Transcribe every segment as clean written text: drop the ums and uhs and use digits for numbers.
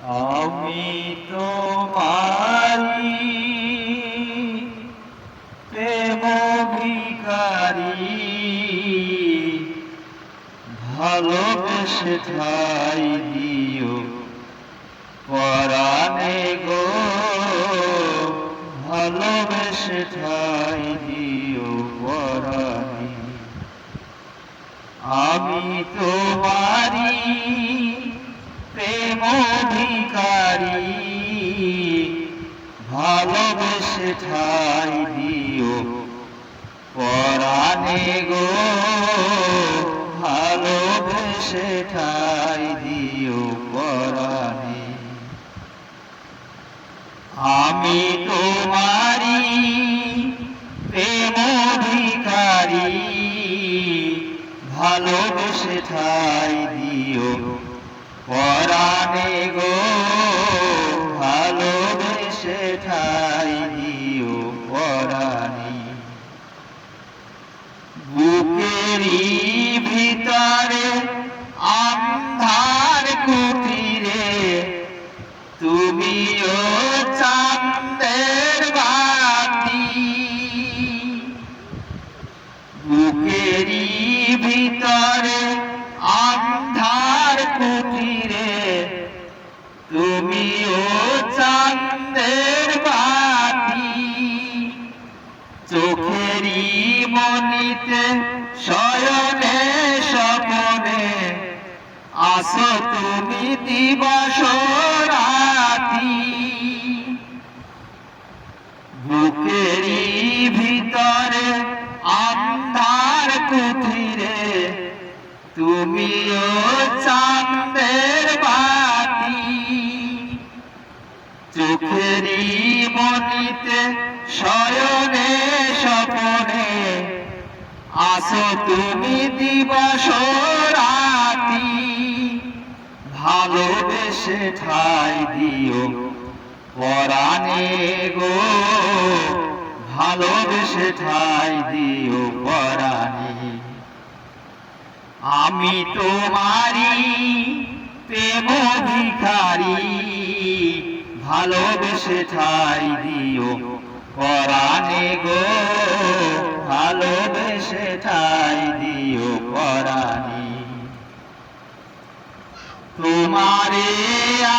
আমি তোমারি প্রেম ভিখারি, ভালোবেসে ঠাই দিও পরাণে গো, ভালোবেসে ঠাই দিও পরাণে। আমি তোমারি প্রেম ভিখারি, ভালোবেসে ঠাই দিও পরাণে গো, ভালোবেসে ঠাই দিও পরাণে। আমি তোমারি প্রেম ভিখারি, ভালোবেসে ঠাই দিও পরাণে গো, ভালোবেসে ঠাই দিও পরাণে। বুকেরই ভিতরে আন্ধার কুটিরে তুমিও চাঁদের বাতি, বুকেরই ভিতরে আন্ধার কুটিরে তুমিও চাঁদের বাতি। চোখেরই মনিতে শয়নে স্বপনে আসো তুমি দিবস রাতি। বুকেরই ভিতরে আন্ধার কুঠিরে তুমিও চাঁদের বাতি। চোখেরই মনিতে শয়নে স্বপনে আসো তুমি দিবস রাতি। ভালোবেসে ঠাই দিও পরাণে গো, ভালোবেসে ঠাই দিও পরাণে। আমি তোমারি প্রেম ভিখারি, ভালোবেসে ঠাই দিও পরাণে গো, ভালোবেসে ঠাই দিও পরাণে। তোমারে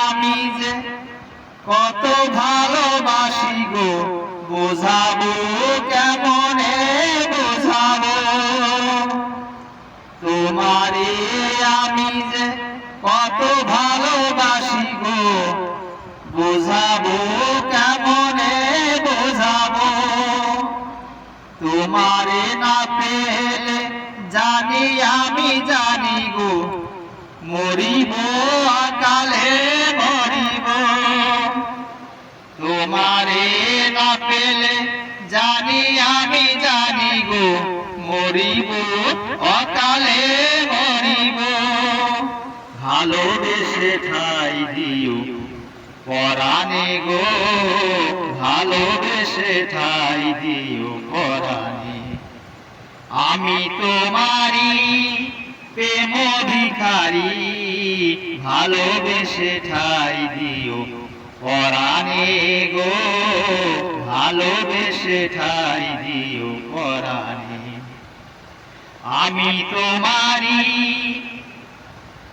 আমি যে কত ভালোবাসি গো, বোঝাবো কেমনে বোঝাবো। তোমারে আমি যে কত ভালোবাসি গো, বোঝাবো কেমনে বোঝাবো। তোমারে না পেলে জানি আমি জানি গো, মরিব অকালে মরিব। তোমারে না পেলে জানি আমি জানি গো, মরিব অকালে মরিব। ভালোবেসে ঠাই দিও পরাণে গো, ভালোবেসে ঠাই দিও পরাণে। আমি তোমারি প্রেম ভিখারি, ভালোবেসে ঠাই দিও পরাণে গো, ভালোবেসে ঠাই দিও পরাণে। আমি তোমারি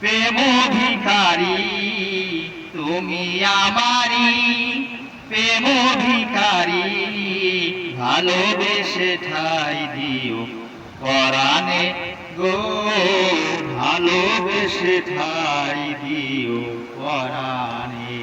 প্রেম ভিখারি, তুমি আমারি প্রেম ভিখারি, ভালোবেসে ঠাই দিও পরাণে গো, ভালোবেসে ঠাই দিও পরাণে।